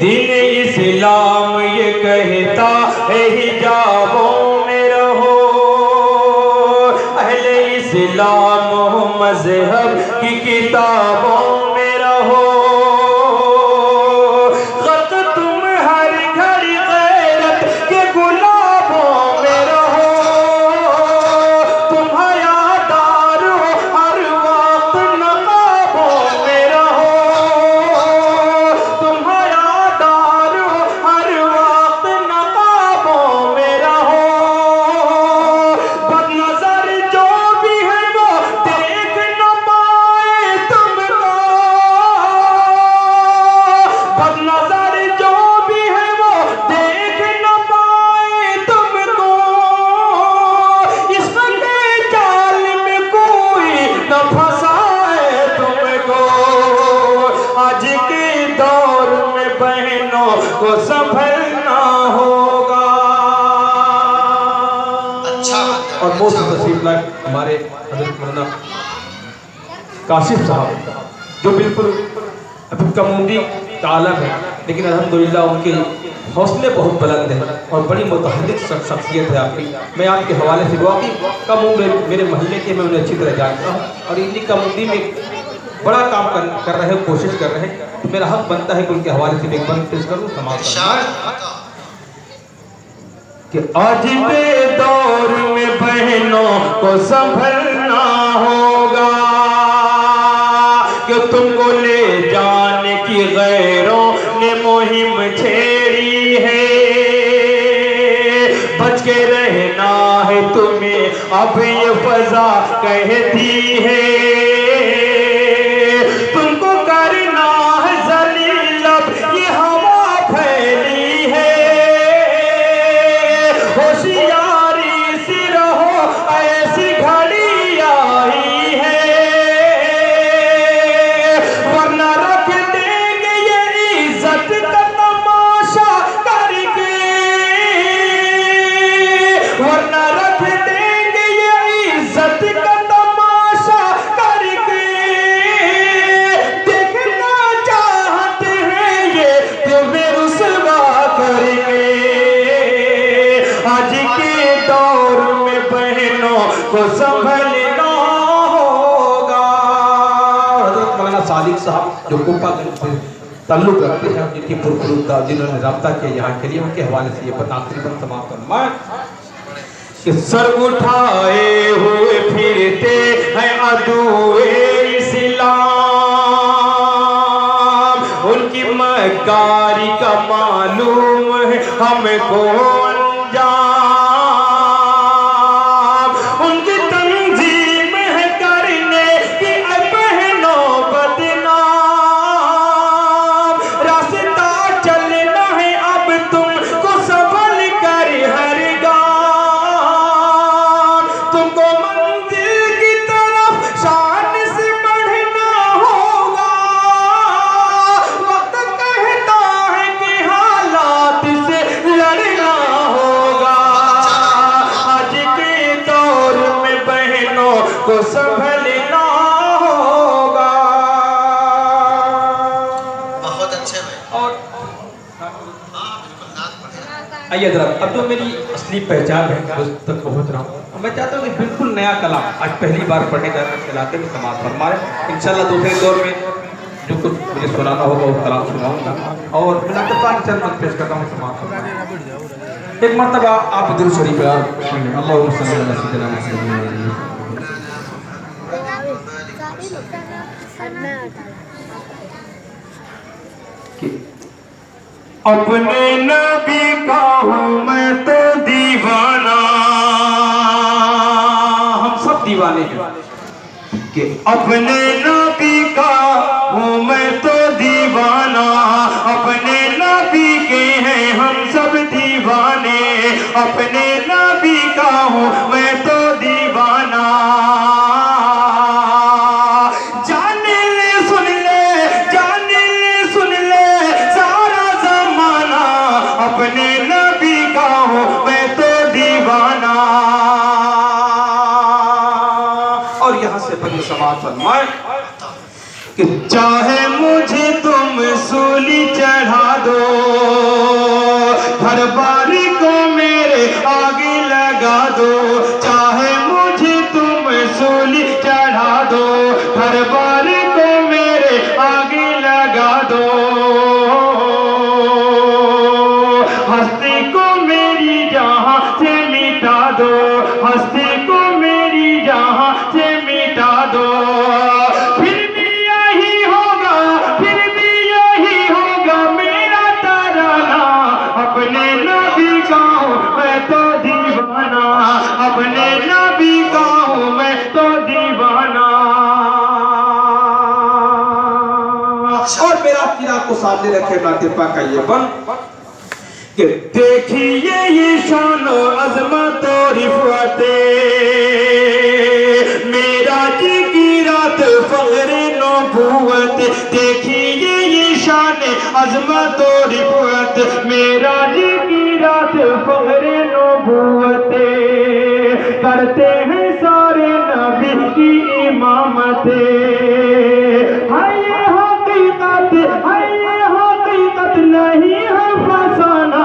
دین اسلام یہ کہتا ہے حجابوں میں رہو، اہل اسلام ہو مذہب کی کتابوں میں رہو، غلط تم ہر گھڑی غیرت کے گلابوں میں رہو، تم حیادار ہو ہر وقت نقابوں میں رہو، تم حیادار ہو ہر وقت نقابوں میں رہو، بد نظر جو بھی ہے وہ دیکھ نہ پائے تم کو، بد نظر جو بھی ہے وہ دیکھ نہ پائے تم کو، اس کے جال میں کوئی نہ پھنسائے تم کو، آج کے دور میں بہنوں کو سنبھلنا ہوگا۔ اور موسٹ نصیب لائق ہمارے حضرت مولانا کاشف صاحب جو بالکل ابھی کموندی کا عالم ہے، لیکن الحمدللہ ان کے حوصلے بہت بلند ہیں اور بڑی متحرک شخصیت ہے آپ کی۔ میں آپ کے حوالے سے واقعی کم عمر میرے محلے کے میں انہیں اچھی طرح جانتا ہوں اور انہی کموندی میں بڑا کام کر رہے ہیں، کوشش کر رہے ہیں، تو میرا حق بنتا ہے کہ ان کے حوالے سے ایک بند پیش کروں سماعت کروں کہ آج کے دور میں بہنوں کو سنبھلنا ہوگا کہ تم کو لے جانے کی غیروں نے مہم چھیڑی ہے، بچ کے رہنا ہے تمہیں اب یہ فضا کہتی ہے، تم کو کرنا ہے ذلیل اب یہ ہوا پھیلی ہے، ہوشیاری سے رہو ایسی گھڑی آئی ہے، ورنہ رکھ دیں گے یہ عزت کا تماشا کر کے، ورنہ رکھ دیں گے یہ عزت کا تماشا کر کے، دیکھنا چاہتے ہیں یہ تمہیں رسوا کر کے، آج کے دور میں بہنوں کو سنبھلنا ہوگا۔ حضرت مولانا صادق صاحب جو کوپا گنج سے تعلق رکھتے ہیں، جن کی پرخلودہ جنہوں نے رابطہ کیا یہاں کے لیے، ان کے حوالے سے یہ تقریباً سماعت فرمائیں کہ سر اٹھائے ہوئے پھرتے ہیں عدوئے اسلام، ان کی مکاری کا معلوم ہے ہم کو انجام، ان کی تنظیم ہے کرنے کی اے بہنوں بدنام، راستہ چلنا ہے اب تم کو سنبھل کر ہر گام، تم کو منزل کی طرف شان سے بڑھنا ہوگا، وقت کہتا ہے کہ حالات سے لڑنا ہوگا، آج کے دور میں بہنوں کو سنبھلنا ہوگا۔ بہت اچھے بھائی، اور بالکل نعت پڑھیں۔ آئیے ذرا اب جو میری اصلی پہچان ہے اس تک پہنچ رہا ہوں، میں چاہتا ہوں کہ بالکل نیا کلام آج پہلی بار پڑھنے کا علاقے میں سماعت فرمائیں، انشاءاللہ دوسرے دور میں جو کچھ مجھے سنانا ہوگا وہ کلام سناؤں گا، اور بنا اتفاق چند وقت پیش کرتا ہوں سماعت فرمائیں۔ ایک مرتبہ آپ درود شریف اللہم صلی اللہ علیہ وسلم اپنے نبی کا ہوں میں تو دیوانہ، ہم سب دیوانے ہیں کہ اپنے نبی کا ہوں میں تو دیوانہ، اپنے نبی کے ہیں ہم سب دیوانے، اپنے نبی کا ہوں میں تو دیوانہ، جان لے سن لے سارا زمانہ، اپنے نبی کا ہوں میں تو دیوانہ۔ اور یہاں سے بڑی سماعت فرمائے کہ چاہے مجھے تم سولی چڑھا دو، ہر بار کو میرے آگے لگا دو، چاہے مجھے تم سولی چڑھا دو، ہر بار کو میرے آگے لگا دو، ہستی کو میری جہاں سے مٹا دو، ہستی کو میری جہاں سے مٹا دو، پھر بھی یہی ہوگا، پھر بھی یہی ہوگا میرا ترانہ، اپنے نبی کا ہوں میں تو دیوانہ، اپنے نبی کا ہوں میں تو دیوانہ۔ اور میرا عقیدہ کو سامنے رکھے نعت پاک کا یہ بند کہ دیکھیے یہ شان و عظمت و رفعت معراج کی رات فخر نبوت، دیکھیے یہ شان عظمت و رفعت معراج کی رات فخر نبوت، کرتے ہیں سارے نبی کی امامت، ہے یہ حقیقت، ہے یہ حقیقت نہیں ہے فسانہ،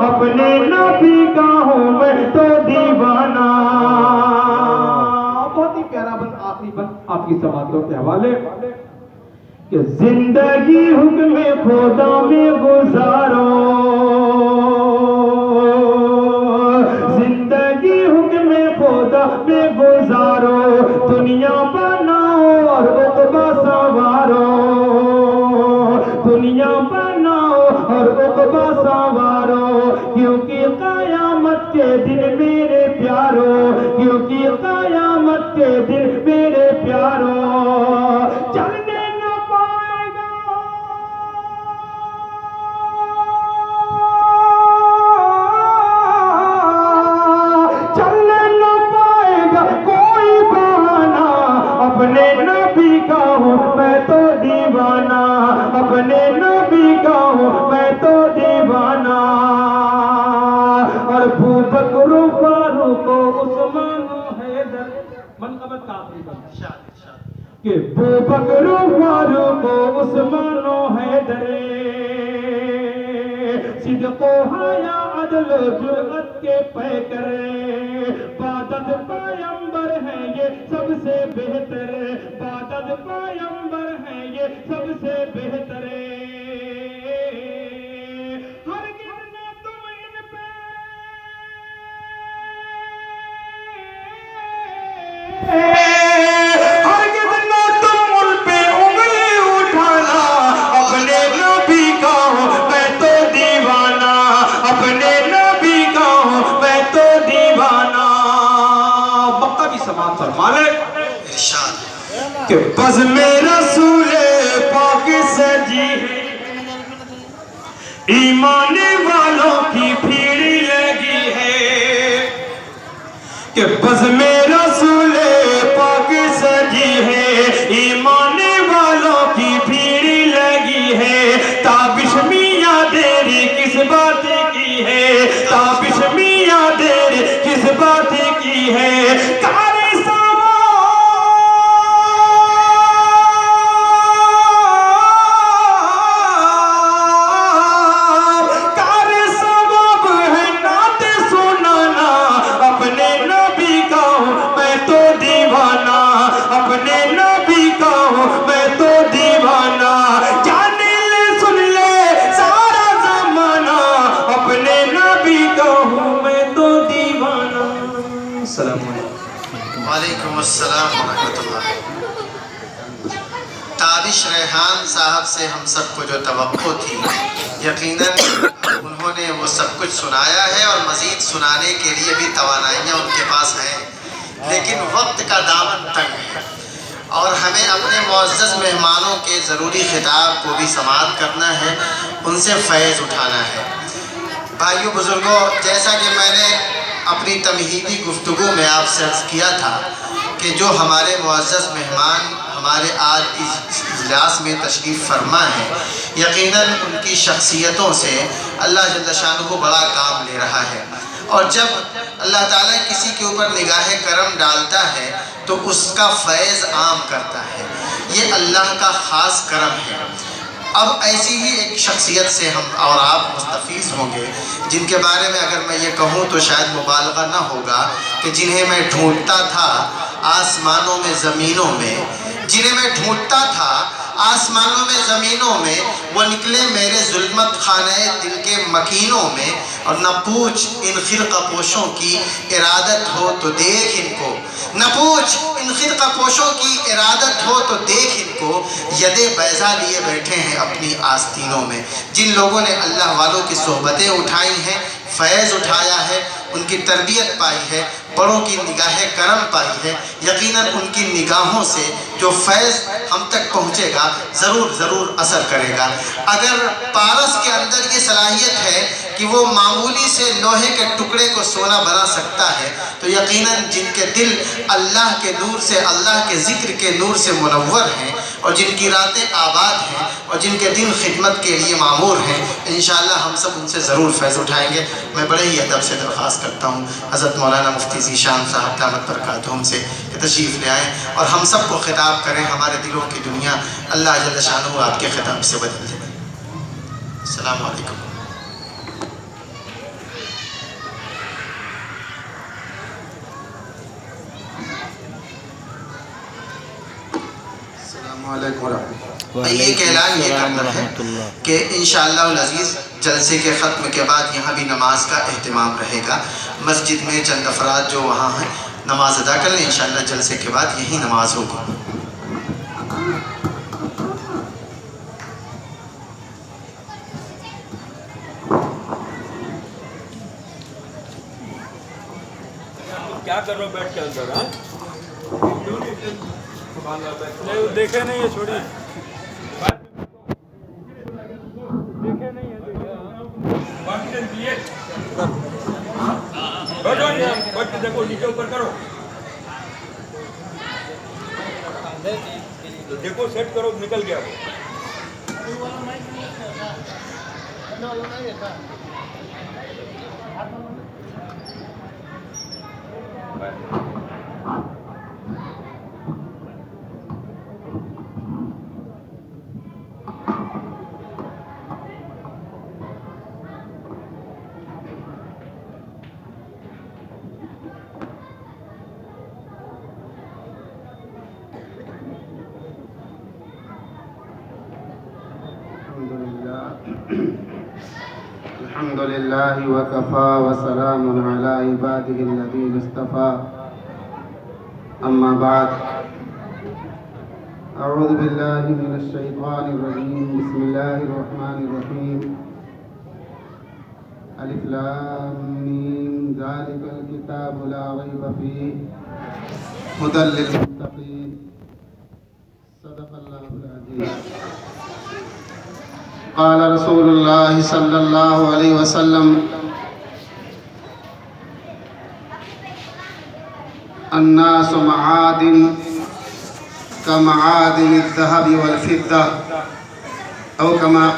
اپنے نبی کا ہوں میں تو دیوانہ۔ بہت ہی پیارا بند، آخری بند آپ کی سماعتوں کے حوالے کہ زندگی حکم خدا میں گزارو، زندگی حکم خدا میں گزارو، دنیا بناؤ اور عقبہ سنوارو، دنیا بناؤ اور عقبہ سنوارو، کیونکہ قیامت کے دن میرے پیارو، کیونکہ قیامت کے دن میرے پیارو چلنے نہ پائے گا، چلنے نہ پائے گا کوئی بہانہ، اپنے نبی کا ہوں میں تو دیوانہ، اپنے نبی کا ہوں میں تو دیوانہ۔ اور ابو بکر و فاروق و عثمان و حیدر، منقبت کا آخری بند کہ ابو بکر و فاروق و عثمان و حیدر، صدق و حیا عدل و جرأت کے پیکر، بعدد پیمبر ہیں یہ سب سے بہتر، بعدد پیمبر ہیں یہ سب سے بہتر، ہرگز نہ تم ان پہ ہرگز نہ تم ان پہ انگلی اٹھانا، اپنے نبی کا ہوں میں تو دیوانہ، اپنے نبی کا ہوں میں تو دیوانہ۔ بقا بھی سماعت فرما لے ارشاد کہ بزم رسول پاک سجی ہے، ایمان والوں کی بھیڑ لگی ہے، کہ بزم رسول پاک سجی ہے، ایمان والوں کی بھیڑ لگی ہے، تابش میاں دیری کس بات کی ہے، تابش میاں دیری کس بات کی ہے، کار ثواب ہے نعت سنانا، اپنے نبی کا ہوں میں تو دیوانہ، اپنے نبی کا ہوں میں تو دیوانہ، جان لے سن لے سارا زمانہ، اپنے نبی کا ہوں میں تو دیوانہ۔ السلام علیکم۔ وعلیکم السلام ورحمۃ اللہ۔ تابش ریحان صاحب سے ہم سب کو جو توقع تھی، یقیناً انہوں نے وہ سب کچھ سنایا ہے اور مزید سنانے کے لیے بھی توانائیاں ان کے پاس ہیں، لیکن وقت کا دامن تنگ ہے اور ہمیں اپنے معزز مہمانوں کے ضروری خطاب کو بھی سماعت کرنا ہے، ان سے فیض اٹھانا ہے۔ بھائیو بزرگوں، جیسا کہ میں نے اپنی تمہیدی گفتگو میں آپ سے عرض کیا تھا کہ جو ہمارے معزز مہمان ہمارے آج اس اجلاس میں تشریف فرما ہے، یقیناً ان کی شخصیتوں سے اللہ جل شانہ بڑا کام لے رہا ہے، اور جب اللہ تعالیٰ کسی کے اوپر نگاہ کرم ڈالتا ہے تو اس کا فیض عام کرتا ہے، یہ اللہ کا خاص کرم ہے۔ اب ایسی ہی ایک شخصیت سے ہم اور آپ مستفیض ہوں گے، جن کے بارے میں اگر میں یہ کہوں تو شاید مبالغہ نہ ہوگا، کہ جنہیں میں ڈھونڈتا تھا آسمانوں میں زمینوں میں، جنہیں میں ڈھونڈتا تھا آسمانوں میں زمینوں میں، وہ نکلے میرے ظلمت خانہ دل کے مکینوں میں، اور نہ پوچھ ان خرقہ پوشوں کی ارادت ہو تو دیکھ ان کو، نہ پوچھ ان خرقہ پوشوں کی ارادت ہو تو دیکھ ان کو، ید بیضا لیے بیٹھے ہیں اپنی آستینوں میں۔ جن لوگوں نے اللہ والوں کی صحبتیں اٹھائی ہیں، فیض اٹھایا ہے، ان کی تربیت پائی ہے، بڑوں کی نگاہ کرم پائی ہے، یقیناً ان کی نگاہوں سے جو فیض ہم تک پہنچے گا ضرور ضرور اثر کرے گا۔ اگر پارس کے اندر یہ صلاحیت ہے کہ وہ معمولی سے لوہے کے ٹکڑے کو سونا بنا سکتا ہے، تو یقیناً جن کے دل اللہ کے نور سے، اللہ کے ذکر کے نور سے منور ہیں، اور جن کی راتیں آباد ہیں، اور جن کے دل خدمت کے لیے معمور ہیں، انشاءاللہ ہم سب ان سے ضرور فیض اٹھائیں گے۔ میں بڑے ہی ادب سے درخواست کرتا ہوں حضرت مولانا مفتی ذیشان صاحب دامت برکاتہم سے کہ تشریف لے آئیں اور ہم سب کو خطاب کریں۔ ہمارے دلوں کی دنیا اللہ جل شانہ آپ کے خطاب سے بدل دے۔ السلام علیکم۔ السلام علیکم ورحمۃ اللہ۔ ایک اعلان یہ کرنا ہے کہ انشاءاللہ العزیز جلسے کے ختم کے بعد یہاں بھی نماز کا اہتمام رہے گا۔ مسجد میں چند افراد جو وہاں ہیں نماز ادا کر لیں، انشاءاللہ جلسے کے بعد یہی نماز ہوگی۔ کیا کر رہے ہو بیٹھ کے اندر؟ نہیں دیکھے نہیں ہے، چھوڑی دیکھے نہیں ہے، دیکھو نیچے اوپر کرو، دیکھو سیٹ کرو، نکل گیا وہ۔ الحمد للہ وکفا وسلام علی عباده الذین اصطفى، اما بعد، اعوذ باللہ من الشیطان الرجیم، بسم اللہ الرحمن الرحیم، الف لام میم، ذالک الکتاب لا ریب فیہ ھدی للمتقین، صدق اللہ العظیم۔ قال رسول اللہ صلی اللہ علیہ وسلم، الناس معادن كمعادن الذهب والفضة، أو كما قال